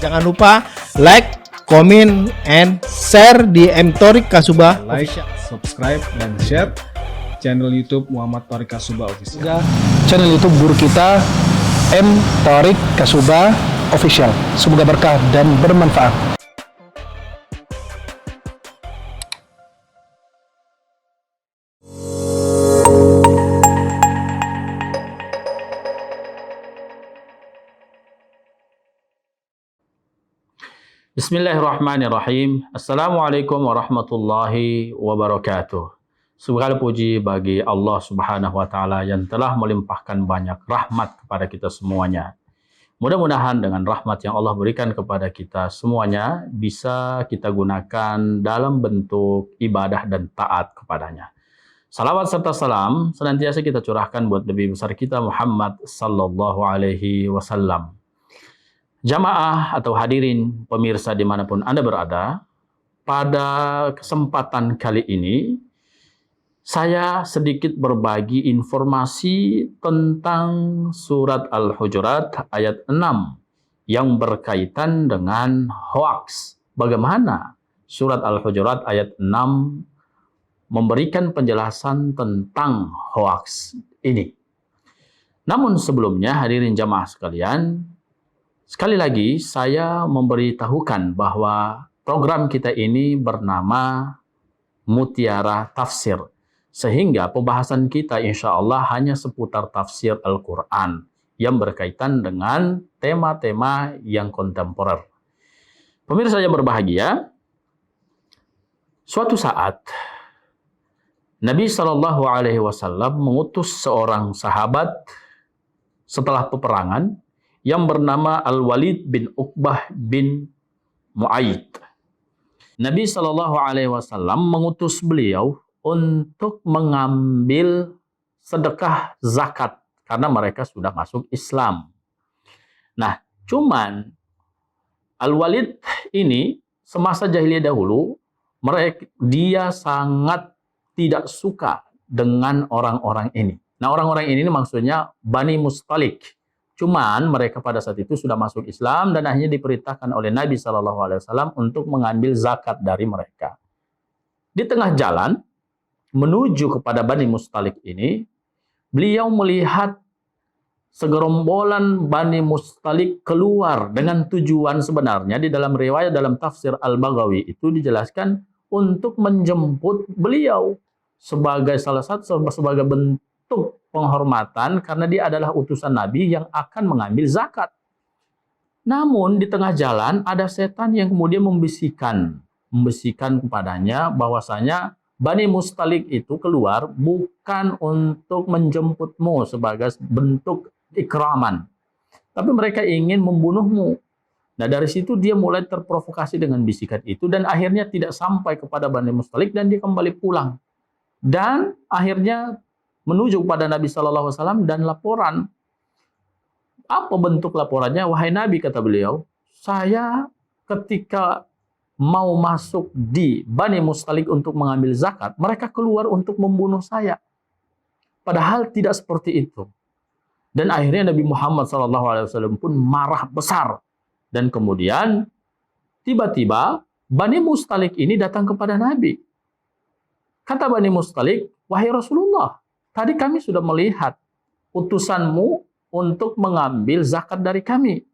Jangan lupa like, comment, and share di M Thorik Kasubah. Like, subscribe, dan share channel YouTube Muhammad Thorik Kasubah Official. Juga channel YouTube guru kita M Thorik Kasubah Official. Semoga berkah dan bermanfaat. Bismillahirrahmanirrahim. Assalamualaikum warahmatullahi wabarakatuh. Segala puji bagi Allah Subhanahu wa taala yang telah melimpahkan banyak rahmat kepada kita semuanya. Mudah-mudahan dengan rahmat yang Allah berikan kepada kita semuanya bisa kita gunakan dalam bentuk ibadah dan taat kepadanya. Salawat serta salam senantiasa kita curahkan buat Nabi besar kita Muhammad sallallahu alaihi wasallam. Jamaah atau hadirin pemirsa dimanapun Anda berada, pada kesempatan kali ini saya sedikit berbagi informasi tentang surat Al-Hujurat ayat 6 yang berkaitan dengan hoaks. Bagaimana surat Al-Hujurat ayat 6 memberikan penjelasan tentang hoaks ini. Namun sebelumnya hadirin jamaah sekalian, sekali lagi saya memberitahukan bahwa program kita ini bernama Mutiara Tafsir. Sehingga pembahasan kita insya Allah hanya seputar tafsir Al-Quran yang berkaitan dengan tema-tema yang kontemporer. Pemirsa yang berbahagia, suatu saat Nabi SAW mengutus seorang sahabat setelah peperangan yang bernama Al-Walid bin Uqbah bin Mu'ayyid. Nabi SAW mengutus beliau untuk mengambil sedekah zakat karena mereka sudah masuk Islam. Nah, cuman Al-Walid ini semasa jahiliyah dahulu dia sangat tidak suka dengan orang-orang ini. Nah, orang-orang ini maksudnya Bani Mustalik. Cuman mereka pada saat itu sudah masuk Islam dan akhirnya diperintahkan oleh Nabi SAW untuk mengambil zakat dari mereka. Di tengah jalan menuju kepada Bani Mustalik ini, beliau melihat segerombolan Bani Mustalik keluar dengan tujuan sebenarnya di dalam riwayat dalam tafsir Al-Baghawi itu dijelaskan untuk menjemput beliau sebagai sebagai bentuk penghormatan karena dia adalah utusan Nabi yang akan mengambil zakat. Namun di tengah jalan ada setan yang kemudian membisikkan kepadanya bahwasanya Bani Mustalik itu keluar bukan untuk menjemputmu sebagai bentuk ikraman, tapi mereka ingin membunuhmu. Nah, dari situ dia mulai terprovokasi dengan bisikan itu dan akhirnya tidak sampai kepada Bani Mustalik dan dia kembali pulang. Dan akhirnya menuju kepada Nabi SAW dan laporan. Apa bentuk laporannya? Wahai Nabi, kata beliau, saya ketika mau masuk di Bani Mustalik untuk mengambil zakat, mereka keluar untuk membunuh saya. Padahal tidak seperti itu. Dan akhirnya Nabi Muhammad SAW pun marah besar. Dan kemudian tiba-tiba Bani Mustalik ini datang kepada Nabi. Kata Bani Mustalik, wahai Rasulullah, tadi kami sudah melihat utusanmu untuk mengambil zakat dari kami.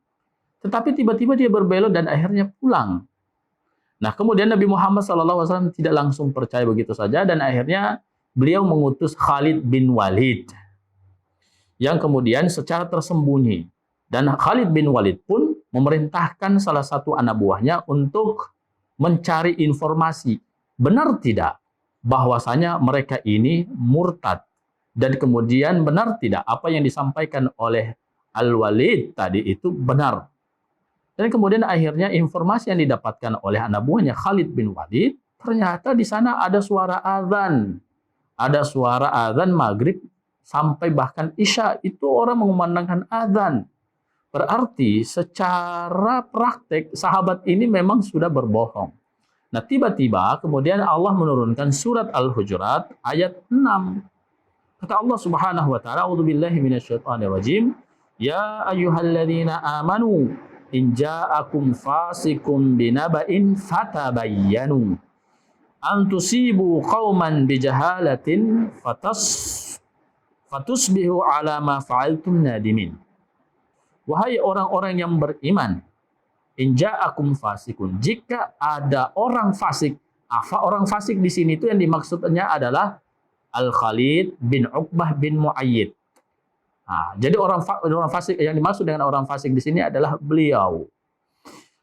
Tetapi tiba-tiba dia berbelok dan akhirnya pulang. Nah, kemudian Nabi Muhammad SAW tidak langsung percaya begitu saja dan akhirnya beliau mengutus Khalid bin Walid yang kemudian secara tersembunyi. Dan Khalid bin Walid pun memerintahkan salah satu anak buahnya untuk mencari informasi. Benar tidak bahwasanya mereka ini murtad? Dan kemudian benar tidak apa yang disampaikan oleh Al-Walid tadi itu benar? Dan kemudian akhirnya informasi yang didapatkan oleh anak buahnya Khalid bin Walid, ternyata di sana ada suara azan. Ada suara azan maghrib sampai bahkan isya, itu orang mengumandangkan azan. Berarti secara praktek sahabat ini memang sudah berbohong. Nah, tiba-tiba kemudian Allah menurunkan surat Al-Hujurat ayat 6. Kata Allah Subhanahu wa taala, "A'udzubillahi minasyaitonir rajim. Ya ayyuhalladzina amanu in ja'akum fasikum binaba'in fatabayyanu an tusibu qauman bijahalatin fatusbihu ala ma fa'altum nadimin. Wahai orang-orang yang beriman, in ja'akum fasikun, jika ada orang fasik, orang fasik di sini itu yang dimaksudnya adalah Al-Khalid bin Uqbah bin Mu'ayyid. Nah, jadi orang fasik yang dimaksud dengan orang fasik di sini adalah beliau.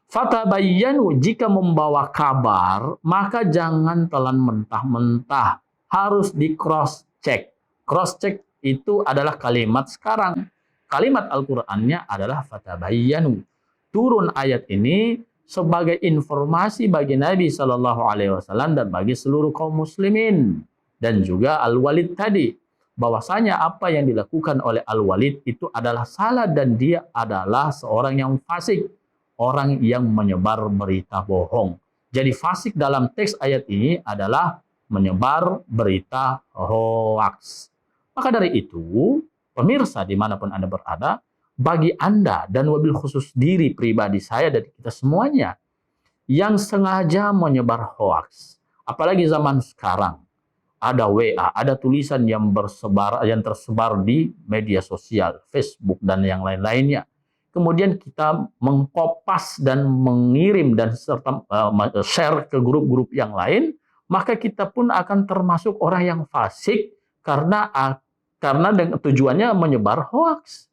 Fatabayyanu, jika membawa kabar, maka jangan telan mentah-mentah, harus di cross check. Cross check itu adalah kalimat sekarang. Kalimat Al-Qur'annya adalah fatabayyanu. Turun ayat ini sebagai informasi bagi Nabi Shallallahu Alaihi Wasallam dan bagi seluruh kaum muslimin, dan juga Al-Walid tadi, bahwasanya apa yang dilakukan oleh Al-Walid itu adalah salah dan dia adalah seorang yang fasik, orang yang menyebar berita bohong. Jadi fasik dalam teks ayat ini adalah menyebar berita hoaks. Maka dari itu, pemirsa dimanapun Anda berada, bagi Anda dan wabil khusus diri pribadi saya dan kita semuanya yang sengaja menyebar hoaks, apalagi zaman sekarang, ada WA, ada tulisan yang tersebar di media sosial, Facebook dan yang lain-lainnya. Kemudian kita mengkopas dan mengirim dan serta share ke grup-grup yang lain, maka kita pun akan termasuk orang yang fasik karena dengan tujuannya menyebar hoaks.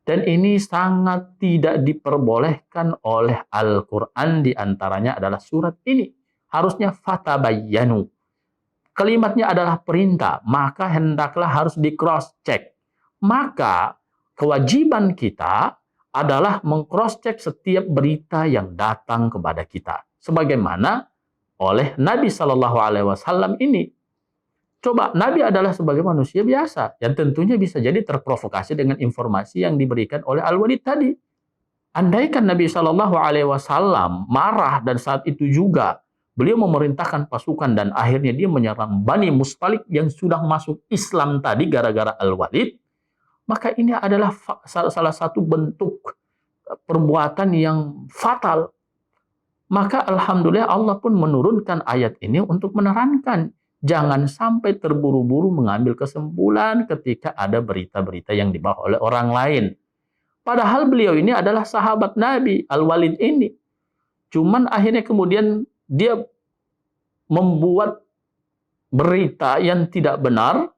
Dan ini sangat tidak diperbolehkan oleh Al-Quran, diantaranya adalah surat ini. Harusnya fatabayyanu. Kalimatnya adalah perintah, maka hendaklah harus di cross check. Maka kewajiban kita adalah meng-cross check setiap berita yang datang kepada kita. Sebagaimana oleh Nabi Shallallahu Alaihi Wasallam ini. Coba, Nabi adalah sebagai manusia biasa yang tentunya bisa jadi terprovokasi dengan informasi yang diberikan oleh Al-Walid tadi. Andaikan Nabi Shallallahu Alaihi Wasallam marah dan saat itu juga beliau memerintahkan pasukan dan akhirnya dia menyerang Bani Mustalik yang sudah masuk Islam tadi gara-gara Al-Walid, maka ini adalah salah satu bentuk perbuatan yang fatal. Maka alhamdulillah Allah pun menurunkan ayat ini untuk menerangkan. Jangan sampai terburu-buru mengambil kesimpulan ketika ada berita-berita yang dibawa oleh orang lain. Padahal beliau ini adalah sahabat Nabi, Al-Walid ini. Cuman akhirnya kemudian dia membuat berita yang tidak benar,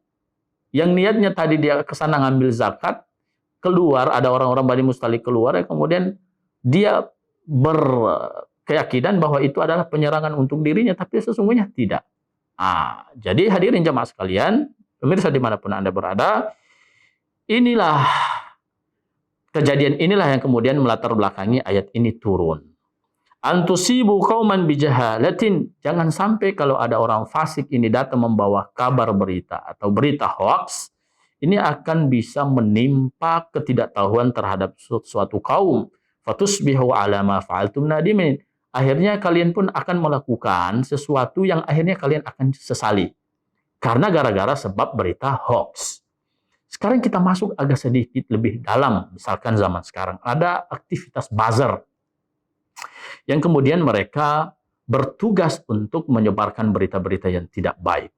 yang niatnya tadi dia ke sana ngambil zakat, keluar, ada orang-orang Bani Mustalik keluar, kemudian dia berkeyakinan bahwa itu adalah penyerangan untuk dirinya, tapi sesungguhnya tidak. Jadi hadirin jamaah sekalian, pemirsa dimanapun Anda berada, inilah kejadian inilah yang kemudian melatar belakangi ayat ini turun. Antusibu qauman bijahalatin, jangan sampai kalau ada orang fasik ini datang membawa kabar berita atau berita hoaks, ini akan bisa menimpa ketidaktahuan terhadap suatu kaum. Fatusbihu ala ma fa'altum nadimin. Akhirnya kalian pun akan melakukan sesuatu yang akhirnya kalian akan sesali. Karena gara-gara sebab berita hoax. Sekarang kita masuk agak sedikit lebih dalam. Misalkan zaman sekarang ada aktivitas buzzer. Yang kemudian mereka bertugas untuk menyebarkan berita-berita yang tidak baik.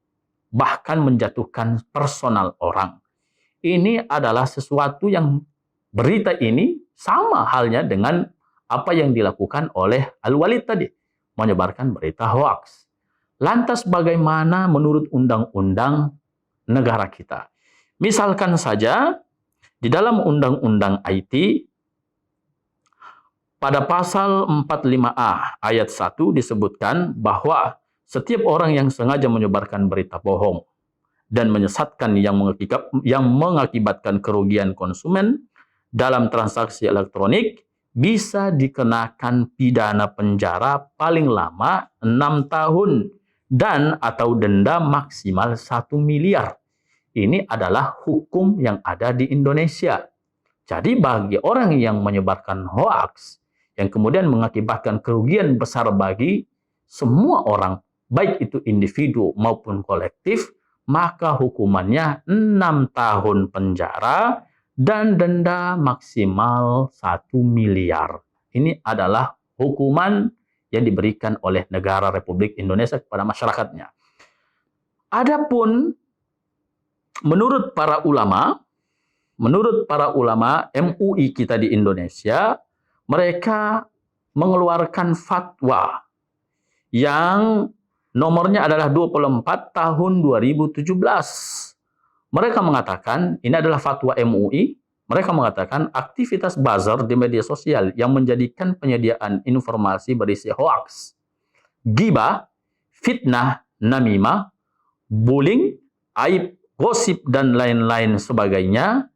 Bahkan menjatuhkan personal orang. Ini adalah sesuatu yang berita ini sama halnya dengan apa yang dilakukan oleh Al-Walid tadi, menyebarkan berita hoaks. Lantas bagaimana menurut undang-undang negara kita? Misalkan saja di dalam undang-undang IT pada pasal 45A ayat 1 disebutkan bahwa setiap orang yang sengaja menyebarkan berita bohong dan menyesatkan yang mengakibatkan kerugian konsumen dalam transaksi elektronik bisa dikenakan pidana penjara paling lama 6 tahun dan atau denda maksimal 1 miliar. Ini adalah hukum yang ada di Indonesia. Jadi bagi orang yang menyebarkan hoaks yang kemudian mengakibatkan kerugian besar bagi semua orang, baik itu individu maupun kolektif, maka hukumannya 6 tahun penjara dan denda maksimal 1 miliar. Ini adalah hukuman yang diberikan oleh negara Republik Indonesia kepada masyarakatnya. Adapun menurut para ulama MUI kita di Indonesia, mereka mengeluarkan fatwa yang nomornya adalah 24 tahun 2017. Mereka mengatakan, ini adalah fatwa MUI, mereka mengatakan aktivitas buzzer di media sosial yang menjadikan penyediaan informasi berisi hoaks, ghibah, fitnah, namimah, bullying, aib, gosip, dan lain-lain sebagainya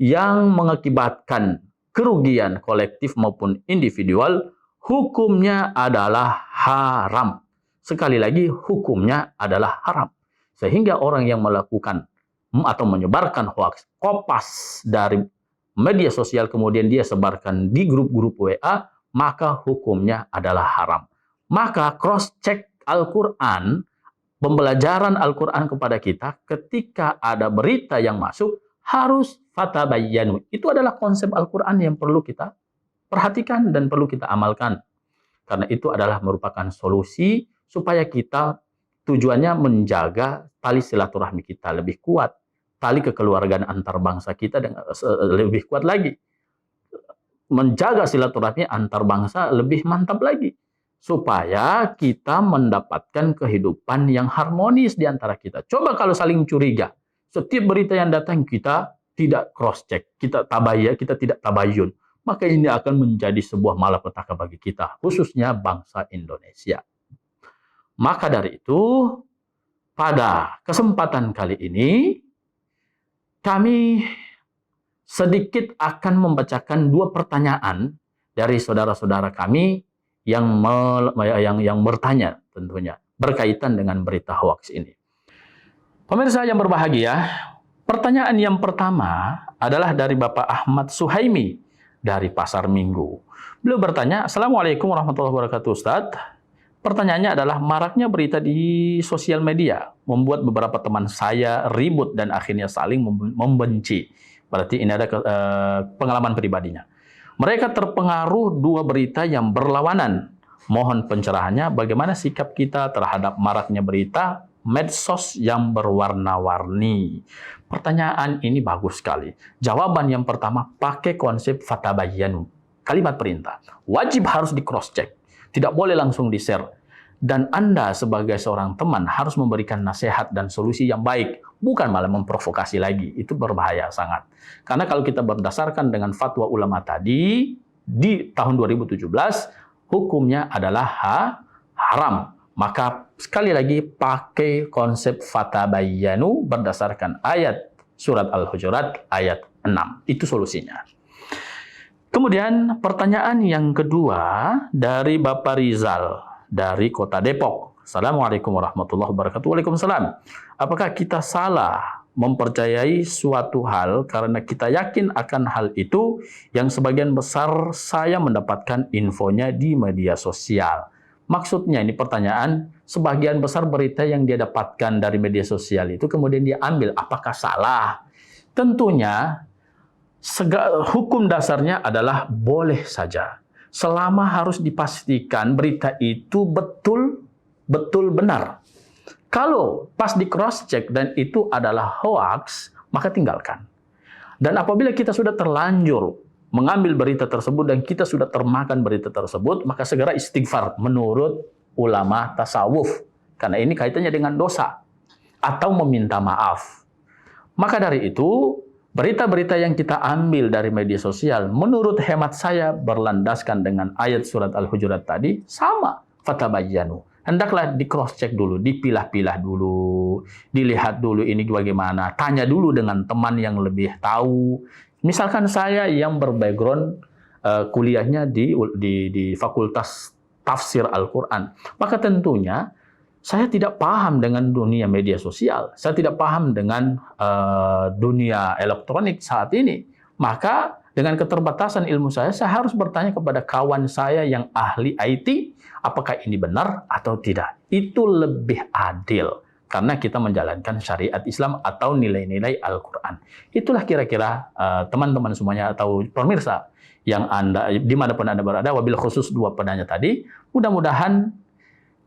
yang mengakibatkan kerugian kolektif maupun individual, hukumnya adalah haram. Sekali lagi, hukumnya adalah haram. Sehingga orang yang melakukan atau menyebarkan hoaks, kopas dari media sosial, kemudian dia sebarkan di grup-grup WA, maka hukumnya adalah haram. Maka cross-check Al-Quran, pembelajaran Al-Quran kepada kita, ketika ada berita yang masuk, harus fatabayyanu. Itu adalah konsep Al-Quran yang perlu kita perhatikan dan perlu kita amalkan. Karena itu adalah merupakan solusi supaya kita tujuannya menjaga tali silaturahmi kita lebih kuat, tali kekeluargaan antar bangsa kita dengan lebih kuat lagi, menjaga silaturahmi antar bangsa lebih mantap lagi, supaya kita mendapatkan kehidupan yang harmonis di antara kita. Coba kalau saling curiga, setiap berita yang datang kita tidak cross check, kita tidak tabayun, maka ini akan menjadi sebuah malapetaka bagi kita, khususnya bangsa Indonesia. Maka dari itu, pada kesempatan kali ini, kami sedikit akan membacakan 2 pertanyaan dari saudara-saudara kami yang bertanya tentunya berkaitan dengan berita hoaks ini. Pemirsa yang berbahagia, pertanyaan yang pertama adalah dari Bapak Ahmad Suhaimi dari Pasar Minggu. Beliau bertanya, Assalamualaikum warahmatullahi wabarakatuh, Ustadz. Pertanyaannya adalah maraknya berita di sosial media membuat beberapa teman saya ribut dan akhirnya saling membenci. Berarti ini ada pengalaman pribadinya. Mereka terpengaruh 2 berita yang berlawanan. Mohon pencerahannya bagaimana sikap kita terhadap maraknya berita medsos yang berwarna-warni. Pertanyaan ini bagus sekali. Jawaban yang pertama, pakai konsep fatabayyanu. Kalimat perintah. Wajib harus di cross check. Tidak boleh langsung di-share. Dan Anda sebagai seorang teman harus memberikan nasihat dan solusi yang baik. Bukan malah memprovokasi lagi. Itu berbahaya sangat. Karena kalau kita berdasarkan dengan fatwa ulama tadi, di tahun 2017, hukumnya adalah haram. Maka sekali lagi pakai konsep fatabayyanu berdasarkan ayat surat Al-Hujurat ayat 6. Itu solusinya. Kemudian pertanyaan yang kedua dari Bapak Rizal dari Kota Depok. Assalamualaikum warahmatullahi wabarakatuh. Waalaikumsalam. Apakah kita salah mempercayai suatu hal karena kita yakin akan hal itu yang sebagian besar saya mendapatkan infonya di media sosial? Maksudnya ini pertanyaan, sebagian besar berita yang dia dapatkan dari media sosial itu kemudian dia ambil. Apakah salah? Tentunya hukum dasarnya adalah boleh saja. Selama harus dipastikan berita itu betul benar. Kalau pas di cross check dan itu adalah hoax, maka tinggalkan. Dan apabila kita sudah terlanjur mengambil berita tersebut dan kita sudah termakan berita tersebut, maka segera istighfar menurut ulama tasawuf. Karena ini kaitannya dengan dosa atau meminta maaf. Maka dari itu, berita-berita yang kita ambil dari media sosial, menurut hemat saya berlandaskan dengan ayat surat Al-Hujurat tadi, sama fatabayyanu. Hendaklah di cross check dulu, dipilah-pilah dulu, dilihat dulu ini bagaimana, tanya dulu dengan teman yang lebih tahu. Misalkan saya yang berbackground kuliahnya di Fakultas Tafsir Al-Quran, maka tentunya saya tidak paham dengan dunia media sosial, saya tidak paham dengan dunia elektronik saat ini. Maka dengan keterbatasan ilmu saya harus bertanya kepada kawan saya yang ahli IT, apakah ini benar atau tidak. Itu lebih adil. karena kita menjalankan syariat Islam atau nilai-nilai Al-Quran. Itulah kira-kira teman-teman semuanya atau pemirsa yang Anda, dimanapun Anda berada, wabil khusus dua penanya tadi, mudah-mudahan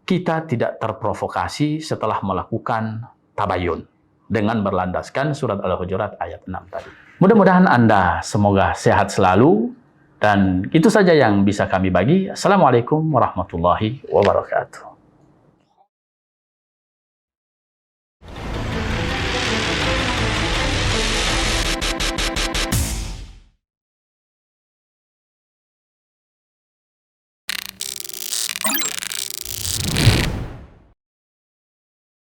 kita tidak terprovokasi setelah melakukan tabayun dengan berlandaskan surat Al-Hujurat ayat 6 tadi. Mudah-mudahan Anda semoga sehat selalu, dan itu saja yang bisa kami bagi. Assalamualaikum warahmatullahi wabarakatuh.